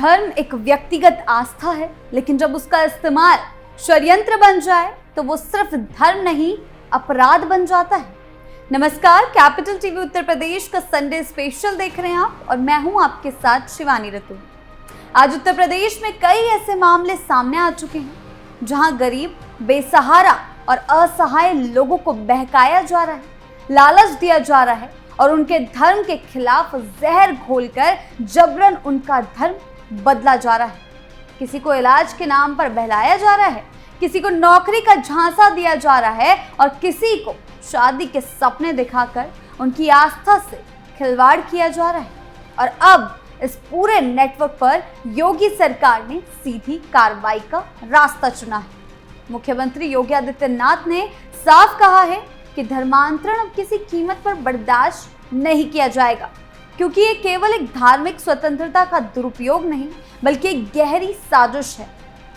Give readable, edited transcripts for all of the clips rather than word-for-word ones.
धर्म एक व्यक्तिगत आस्था है, लेकिन जब उसका इस्तेमाल षड्यंत्र बन जाए तो वो सिर्फ धर्म नहीं, अपराध बन जाता है। नमस्कार, कैपिटल टीवी उत्तर प्रदेश का संडे स्पेशल देख रहे हैं आप और मैं हूं आपके साथ शिवानी रतू। आज उत्तर प्रदेश में कई ऐसे मामले सामने आ चुके हैं जहां गरीब, बेसहारा और असहाय लोगों को बहकाया जा रहा है, लालच दिया जा रहा है और उनके धर्म के खिलाफ जहर घोलकर जबरन उनका धर्म बदला जा रहा है। किसी को इलाज के नाम पर बहलाया जा रहा है, किसी को नौकरी का झांसा दिया जा रहा है और किसी को शादी के सपने दिखाकर उनकी आस्था से खिलवाड़ किया जा रहा है। और अब इस पूरे नेटवर्क पर योगी सरकार ने सीधी कार्रवाई का रास्ता चुना है। मुख्यमंत्री योगी आदित्यनाथ ने साफ कहा है कि धर्मांतरण अब किसी कीमत पर बर्दाश्त नहीं किया जाएगा, क्योंकि ये केवल एक धार्मिक स्वतंत्रता का दुरुपयोग नहीं बल्कि एक गहरी साजिश है।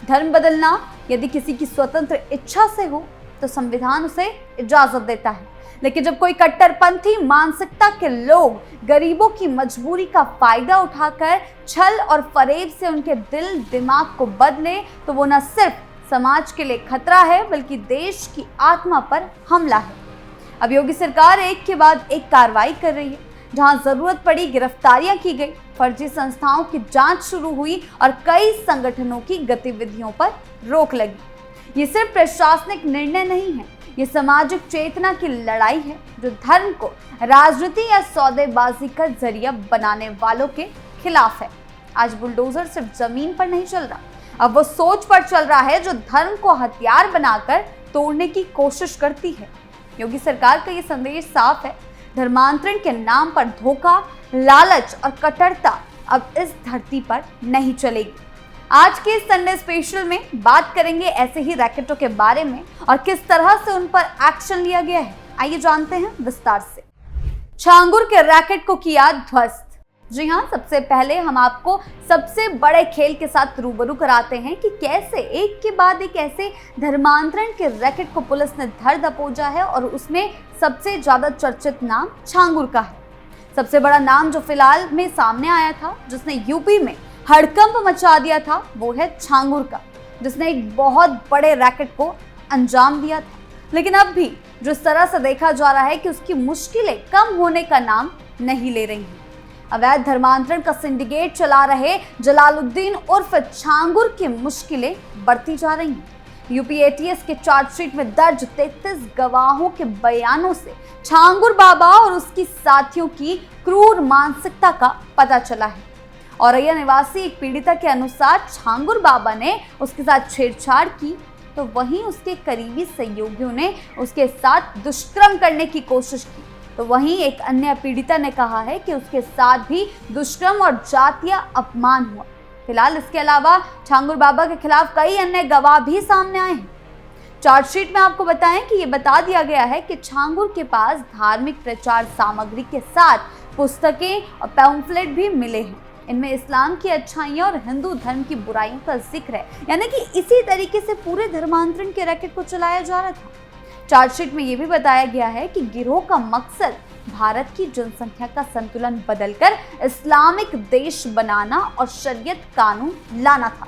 धर्म बदलना यदि किसी की स्वतंत्र इच्छा से हो तो संविधान उसे इजाजत देता है, लेकिन जब कोई कट्टरपंथी मानसिकता के लोग गरीबों की मजबूरी का फायदा उठाकर छल और फरेब से उनके दिल दिमाग को बदले तो वो न सिर्फ समाज के लिए खतरा है बल्कि देश की आत्मा पर हमला है। अब योगी सरकार एक के बाद एक कार्रवाई कर रही है। जहां जरूरत पड़ी गिरफ्तारियां की गई, फर्जी संस्थाओं की जांच शुरू हुई और कई संगठनों की गतिविधियों पर रोक लगी। ये सिर्फ प्रशासनिक निर्णय नहीं है, ये सामाजिक चेतना की लड़ाई है जो धर्म को राजनीति या सौदेबाजी का जरिया बनाने वालों के खिलाफ है। आज बुलडोजर सिर्फ जमीन पर नहीं चल रहा, अब वो सोच पर चल रहा है जो धर्म को हथियार बनाकर तोड़ने की कोशिश करती है। योगी सरकार का ये संदेश साफ है, धर्मांतरण के नाम पर धोखा, लालच और कट्टरता अब इस धरती पर नहीं चलेगी। आज के संडे स्पेशल में बात करेंगे ऐसे ही रैकेटों के बारे में और किस तरह से उन पर एक्शन लिया गया है। आइए जानते हैं विस्तार से। छांगुर के रैकेट को किया ध्वस्त। जी हाँ, सबसे पहले हम आपको सबसे बड़े खेल के साथ रूबरू कराते हैं कि कैसे एक के बाद एक ऐसे धर्मांतरण के रैकेट को पुलिस ने धर दबोचा है और उसमें सबसे ज्यादा चर्चित नाम छांगुर का है। सबसे बड़ा नाम जो फिलहाल में सामने आया था, जिसने यूपी में हड़कंप मचा दिया था, वो है छांगुर का, जिसने एक बहुत बड़े रैकेट को अंजाम दिया था। लेकिन अब भी जिस तरह से देखा जा रहा है कि उसकी मुश्किलें कम होने का नाम नहीं ले रही हैं। अवैध धर्मांतरण का सिंडिकेट चला रहे जलालुद्दीन उर्फ छांगुर की मुश्किलें बढ़ती जा रही हैं। यूपी एटीएस के चार्जशीट में दर्ज 33 गवाहों के बयानों से छांगुर बाबा और उसकी साथियों की क्रूर मानसिकता का पता चला है। औरैया निवासी एक पीड़िता के अनुसार छांगुर बाबा ने उसके साथ छेड़छाड़ की तो वहीं उसके करीबी सहयोगियों ने उसके साथ दुष्कर्म करने की कोशिश की। तो वहीं एक अन्य पीड़िता ने कहा है कि उसके साथ भी दुष्कर्म और जातीय अपमान हुआ। फिलहाल इसके अलावा छांगुर बाबा के खिलाफ कई अन्य गवाह भी सामने आए हैं। चार्जशीट में आपको बताएं कि ये बता दिया गया है कि छांगुर के पास धार्मिक प्रचार सामग्री के साथ पुस्तकें और पैम्फलेट भी मिले हैं। इनमें इस्लाम की अच्छाइयां और हिंदू धर्म की बुराइयों का जिक्र है, यानी कि इसी तरीके से पूरे धर्मांतरण के रैकेट को चलाया जा रहा था। चार्जशीट में यह भी बताया गया है कि गिरोह का मकसद भारत की जनसंख्या का संतुलन बदलकर इस्लामिक देश बनाना और शरीयत कानून लाना था।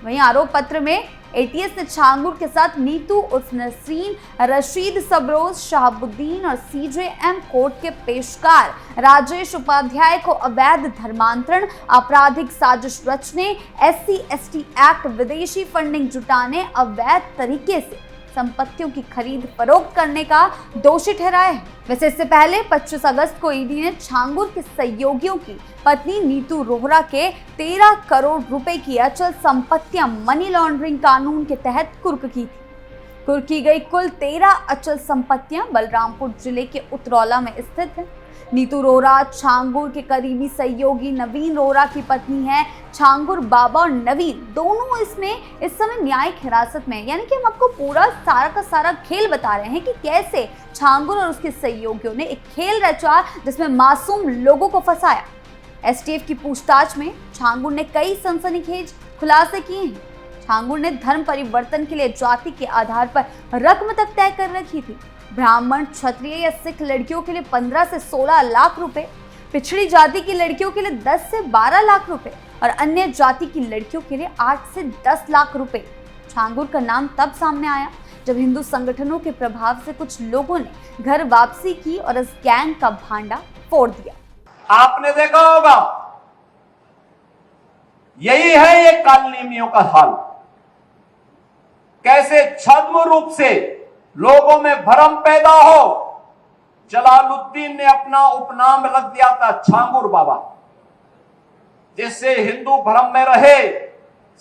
वहीं आरोप पत्र में एटीएस ने छांगुर के साथ नीतू उर्फ नसरीन, रशीद सबरोज, शहाबुद्दीन और सीजेएम कोर्ट के पेशकार राजेश उपाध्याय को अवैध धर्मांतरण, आपराधिक साजिश रचने, SC/ST एक्ट, विदेशी फंडिंग जुटाने, अवैध तरीके से संपत्तियों की खरीद फरोख्त करने का दोषी ठहराया है। वैसे इससे पहले 25 अगस्त को ईडी ने छांगुर के सहयोगियों की पत्नी नीतू रोहरा के 13 करोड़ रुपए की अचल संपत्तियां मनी लॉन्ड्रिंग कानून के तहत कुर्क की थी। कुर्क की गई कुल 13 अचल संपत्तियां बलरामपुर जिले के उतरौला में स्थित है। नीतू रोहरा छांगुर के करीबी सहयोगी नवीन रोहरा की पत्नी है। छांगुर बाबा और नवीन दोनों इसमें इस समय न्यायिक हिरासत में है। यानी कि हम आपको पूरा सारा का सारा खेल बता रहे हैं कि कैसे छांगुर और उसके सहयोगियों ने एक खेल रचा जिसमें मासूम लोगों को फंसाया। एसटीएफ की पूछताछ में छांगुर ने कई सनसनीखेज खुलासे किए हैं। छांगुर ने धर्म परिवर्तन के लिए जाति के आधार पर रकम तक तय कर रखी थी। ब्राह्मण, क्षत्रिय या सिख लड़कियों के लिए 15 से 16 लाख रुपए, पिछड़ी जाति की लड़कियों के लिए 10 से 12 लाख रुपए, और अन्य जाति की लड़कियों के लिए 8 से 10 लाख रुपए। छांगुर का नाम तब सामने आया जब हिंदू संगठनों के प्रभाव से कुछ लोगों ने घर वापसी की और इस गैंग का भांडा फोड़ दिया। आपने देखा होगा, यही है ये कालनेमियों का हाल। कैसे छद्म रूप से लोगों में भ्रम पैदा हो। जलालुद्दीन ने अपना उपनाम रख दिया था छांगुर बाबा, जिससे हिंदू भ्रम में रहे,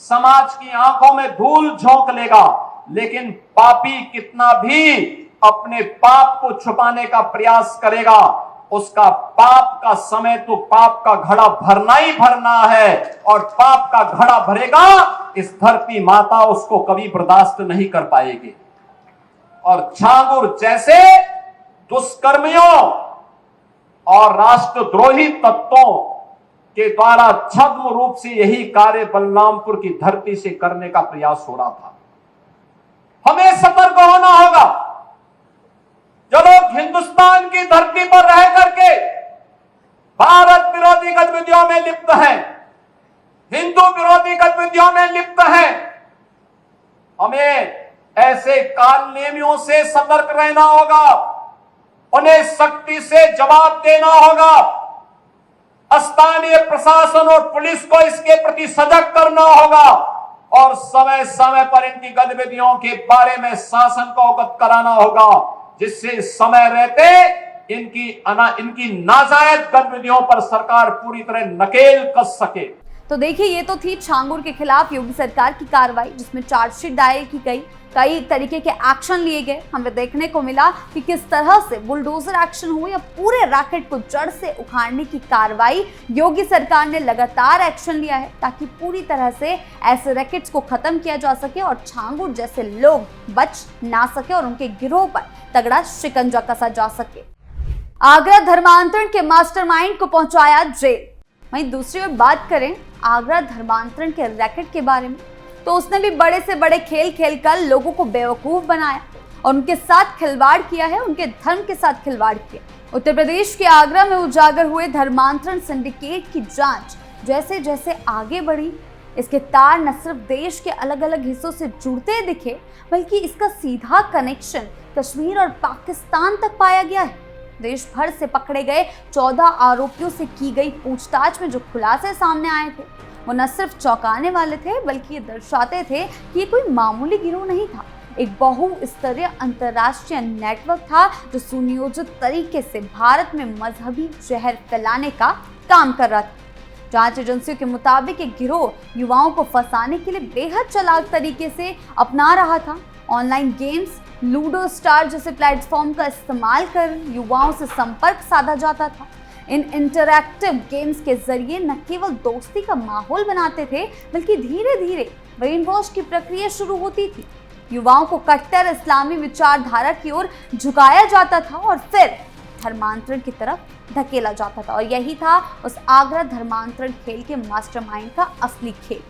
समाज की आंखों में धूल झोंक लेगा, लेकिन पापी कितना भी अपने पाप को छुपाने का प्रयास करेगा, उसका पाप का समय तो पाप का घड़ा भरना ही भरना है, और पाप का घड़ा भरेगा इस धरती माता उसको कभी बर्दाश्त नहीं कर पाएगी। और छांगुर जैसे दुष्कर्मियों और राष्ट्रद्रोही तत्वों के द्वारा छद्म रूप से यही कार्य बलरामपुर की धरती से करने का प्रयास हो रहा था। हमें सतर्क होना होगा। जो लोग हिंदुस्तान की धरती पर रह करके भारत विरोधी गतिविधियों में लिप्त हैं, हिंदू विरोधी गतिविधियों में लिप्त हैं, हमें ऐसे कालनेमियों से सतर्क रहना होगा। उन्हें सख्ती से जवाब देना होगा। स्थानीय प्रशासन और पुलिस को इसके प्रति सजग करना होगा और समय समय पर इनकी गतिविधियों के बारे में शासन को अवगत कराना होगा, जिससे समय रहते इनकी नाजायज गतिविधियों पर सरकार पूरी तरह नकेल कस सके। तो देखिए, ये तो थी छांगुर के खिलाफ योगी सरकार की कार्रवाई, जिसमें चार्जशीट दायर की गई, कई तरीके के एक्शन लिए गए। हमें देखने को मिला कि किस तरह से बुलडोजर एक्शन हुई या पूरे रैकेट को जड़ से उखाड़ने की कार्रवाई योगी सरकार ने लगातार एक्शन लिया है, ताकि पूरी तरह से ऐसे रैकेट्स को खत्म किया जा सके और छांगुर जैसे लोग बच ना सके और उनके गिरोह पर तगड़ा शिकंजा कसा जा सके। आगरा धर्मांतरण के मास्टरमाइंड को पहुंचाया जेल। वहीं दूसरी ओर बात करें आगरा धर्मांतरण के रैकेट के बारे में, तो उसने भी बड़े से बड़े खेल खेलकर लोगों को बेवकूफ बनाया और उनके साथ खिलवाड़ किया है, उनके धर्म के साथ खिलवाड़ किया। उत्तर प्रदेश के आगरा में उजागर हुए धर्मांतरण सिंडिकेट की जांच जैसे जैसे आगे बढ़ी, इसके तार न सिर्फ देश के अलग अलग हिस्सों से जुड़ते दिखे, बल्कि इसका सीधा कनेक्शन कश्मीर और पाकिस्तान तक पाया गया है। देश भर से पकड़े गए 14 आरोपियों से की गई पूछताछ में जो खुलासे सामने आए थे, वो न सिर्फ चौंकाने वाले थे, बल्कि ये दर्शाते थे कि ये कोई मामूली गिरोह नहीं था। एक बहुस्तरीय अंतर्राष्ट्रीय नेटवर्क था जो सुनियोजित तरीके से भारत में मजहबी जहर फैलाने का काम कर रहा था। जांच एजेंसियों के मुताबिक ये गिरोह युवाओं को फंसाने के लिए बेहद चालाक तरीके से अपना रहा था। ऑनलाइन गेम्स, लूडो स्टार जैसे प्लेटफॉर्म का इस्तेमाल कर युवाओं से संपर्क साधा जाता था। इन इंटरैक्टिव गेम्स के जरिए न केवल दोस्ती का माहौल बनाते थे, बल्कि धीरे धीरे ब्रेन वॉश की प्रक्रिया शुरू होती थी। युवाओं को कट्टर इस्लामी विचारधारा की ओर झुकाया जाता था और फिर धर्मांतरण की तरफ धकेला जाता था। और यही था उस आगरा धर्मांतरण खेल के मास्टरमाइंड का असली खेल।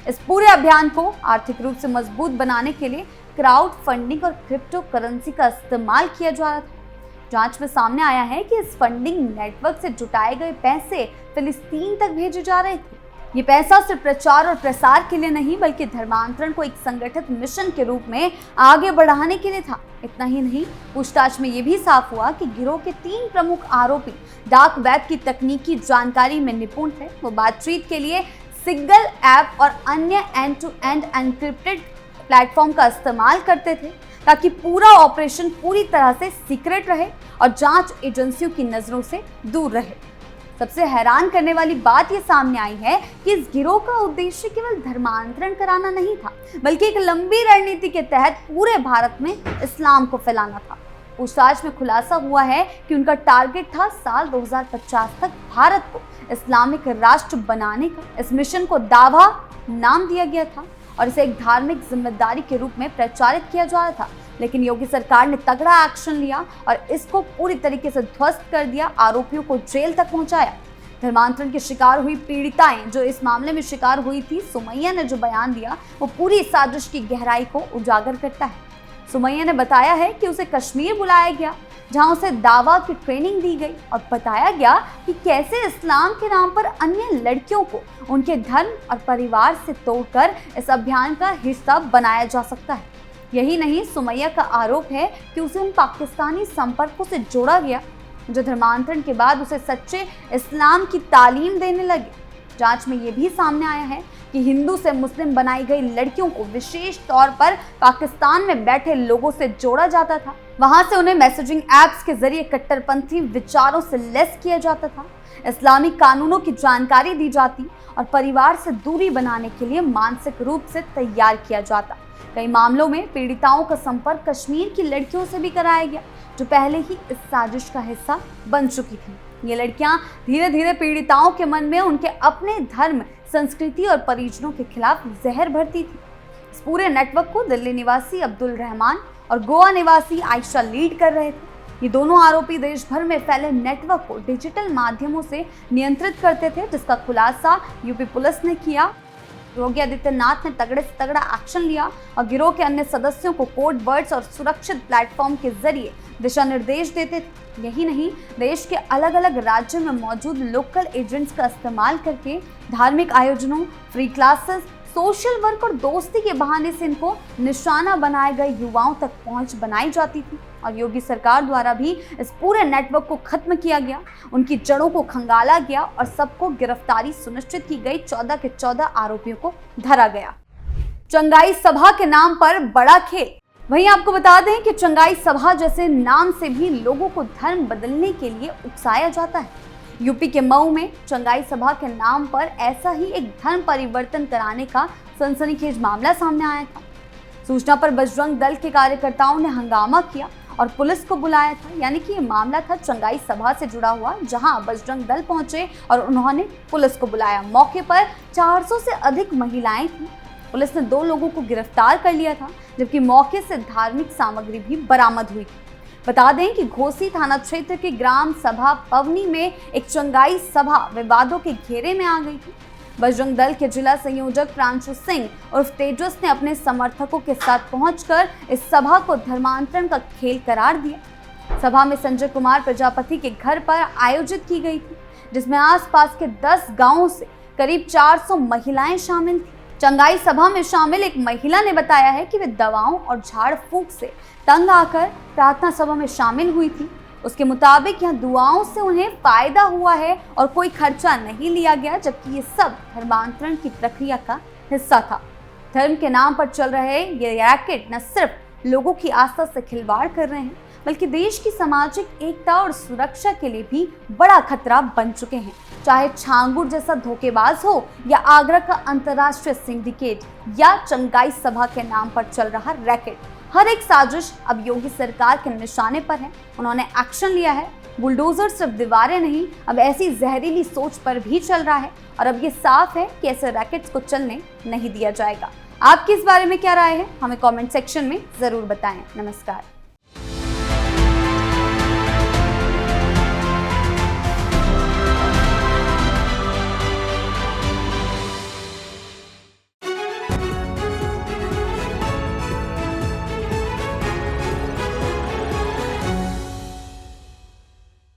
इस पूरे अभियान को आर्थिक रूप से मजबूत बनाने के लिए क्राउड फंडिंग और क्रिप्टो करेंसी का इस्तेमाल किया जा रहा था। जांच में सामने आया है कि इस फंडिंग नेटवर्क से जुटाए गए पैसे फिलिस्तीन तक भेजे जा रहे थे। ये पैसा सिर्फ प्रचार और प्रसार के लिए नहीं, बल्कि धर्मांतरण को एक संगठित मिशन के रूप में आगे बढ़ाने के लिए था। इतना ही नहीं, पूछताछ में ये भी साफ हुआ कि गिरोह के 3 प्रमुख आरोपी डार्क वेब की तकनीकी जानकारी में निपुण थे। वो बातचीत के लिए सिग्नल ऐप और अन्य end to end encrypted platform का इस्तेमाल करते थे, ताकि पूरा ऑपरेशन पूरी तरह से सीक्रेट रहे और जांच एजेंसियों की नजरों से दूर रहे। सबसे हैरान करने वाली बात ये सामने आई है कि इस गिरोह का उद्देश्य केवल धर्मांतरण कराना नहीं था, बल्कि एक लंबी रणनीति के तहत पूरे भारत में इस्लाम को फैलाना था। पूछताछ में खुलासा हुआ है कि उनका टारगेट था साल 2050 तक भारत को इस्लामिक राष्ट्र बनाने का। इस मिशन को दावा नाम दिया गया था और इसे एक धार्मिक जिम्मेदारी के रूप में प्रचारित किया जा रहा था। लेकिन योगी सरकार ने तगड़ा एक्शन लिया और इसको पूरी तरीके से ध्वस्त कर दिया, आरोपियों को जेल तक पहुंचाया। धर्मांतरण की शिकार हुई पीड़िताएं जो इस मामले में शिकार हुई थी, सुमैया ने जो बयान दिया वो पूरी साजिश की गहराई को उजागर करता है। सुमैया ने बताया है कि उसे कश्मीर बुलाया गया, जहां उसे दावा की ट्रेनिंग दी गई और बताया गया कि कैसे इस्लाम के नाम पर अन्य लड़कियों को उनके धर्म और परिवार से तोड़कर इस अभियान का हिस्सा बनाया जा सकता है। यही नहीं, सुमैया का आरोप है कि उसे उन पाकिस्तानी संपर्कों से जोड़ा गया जो धर्मांतरण के बाद उसे सच्चे इस्लाम की तालीम देने लगे। जांच में ये भी सामने आया है कि हिंदू से मुस्लिम बनाई गई लड़कियों को विशेष तौर पर पाकिस्तान में बैठे लोगों से जोड़ा जाता था। वहां से उन्हें मैसेजिंग ऐप्स के जरिए कट्टरपंथी विचारों से लैस किया जाता था, इस्लामिक कानूनों की जानकारी दी जाती और परिवार से दूरी बनाने के लिए मानसिक रूप से तैयार किया जाता। कई मामलों में पीड़िताओं का संपर्क कश्मीर की लड़कियों से भी कराया गया जो पहले ही इस साजिश का हिस्सा बन चुकी थी। ये लड़कियां धीरे धीरे पीड़िताओं के मन में उनके अपने धर्म, संस्कृति और परिजनों के खिलाफ जहर भरती थी। इस पूरे नेटवर्क को दिल्ली निवासी अब्दुल रहमान और गोवा निवासी आयशा लीड कर रहे थे। ये दोनों आरोपी देश भर में फैले नेटवर्क को डिजिटल माध्यमों से नियंत्रित करते थे, जिसका खुलासा यूपी पुलिस ने किया। योगी आदित्यनाथ ने तगड़े से तगड़ा एक्शन लिया और गिरोह के अन्य सदस्यों को कोड वर्ड्स और सुरक्षित प्लेटफॉर्म के जरिए दिशा निर्देश देते थे। यही नहीं, देश के अलग अलग राज्यों में मौजूद लोकल एजेंट्स का इस्तेमाल करके धार्मिक आयोजनों, फ्री क्लासेस, सोशल वर्क और दोस्ती के बहाने से इनको निशाना बनाए गए युवाओं तक पहुंच बनाई जाती थी। और योगी सरकार द्वारा भी इस पूरे नेटवर्क को खत्म किया गया, उनकी जड़ों को खंगाला गया और सबको गिरफ्तारी सुनिश्चित की गई। 14 के 14 आरोपियों को धरा गया। चंगाई सभा के नाम पर बड़ा खेल। वहीं आपको बता दें कि चंगाई सभा जैसे नाम से भी लोगों को धर्म बदलने के लिए उकसाया जाता है। यूपी के मऊ में चंगाई सभा के नाम पर ऐसा ही एक धर्म परिवर्तन कराने का सनसनीखेज मामला सामने आया था। सूचना पर बजरंग दल के कार्यकर्ताओं ने हंगामा किया और पुलिस को बुलाया था। यानी कि ये मामला था चंगाई सभा से जुड़ा हुआ, जहां बजरंग दल पहुंचे और उन्होंने पुलिस को बुलाया। मौके पर 400 से अधिक महिलाएं थीं। पुलिस ने 2 लोगों को गिरफ्तार कर लिया था, जबकि मौके से धार्मिक सामग्री भी बरामद हुई थी। बता दें कि घोसी थाना क्षेत्र के ग्राम सभा पवनी में एक चंगाई सभा विवादों के घेरे में आ गई थी। बजरंग दल के जिला संयोजक प्रांशु सिंह उर्फ तेजस ने अपने समर्थकों के साथ पहुंचकर इस सभा को धर्मांतरण का खेल करार दिया। सभा में संजय कुमार प्रजापति के घर पर आयोजित की गई थी, जिसमें आसपास के 10 गांवों से करीब 400 महिलाएं शामिल थी। चंगाई सभा में शामिल एक महिला ने बताया है कि वे दवाओं और झाड़ फूंक से तंग आकर प्रार्थना सभा में शामिल हुई थी। उसके मुताबिक यहाँ दुआओं से उन्हें फायदा हुआ है और कोई खर्चा नहीं लिया गया, जबकि ये सब धर्मांतरण की प्रक्रिया का हिस्सा था। धर्म के नाम पर चल रहे ये रैकेट न सिर्फ लोगों की आस्था से खिलवाड़ कर रहे हैं, बल्कि देश की सामाजिक एकता और सुरक्षा के लिए भी बड़ा खतरा बन चुके हैं। चाहे छांगुर जैसा धोखेबाज हो या आगरा का अंतर्राष्ट्रीय सिंडिकेट या चंगाई सभा के नाम पर चल रहा रैकेट, हर एक साजिश अब योगी सरकार के निशाने पर है। उन्होंने एक्शन लिया है। बुलडोजर सिर्फ दीवारें नहीं, अब ऐसी जहरीली सोच पर भी चल रहा है और अब ये साफ है कि ऐसे रैकेट्स को चलने नहीं दिया जाएगा। आपकी इस बारे में क्या राय है, हमें कमेंट सेक्शन में जरूर बताएं। नमस्कार।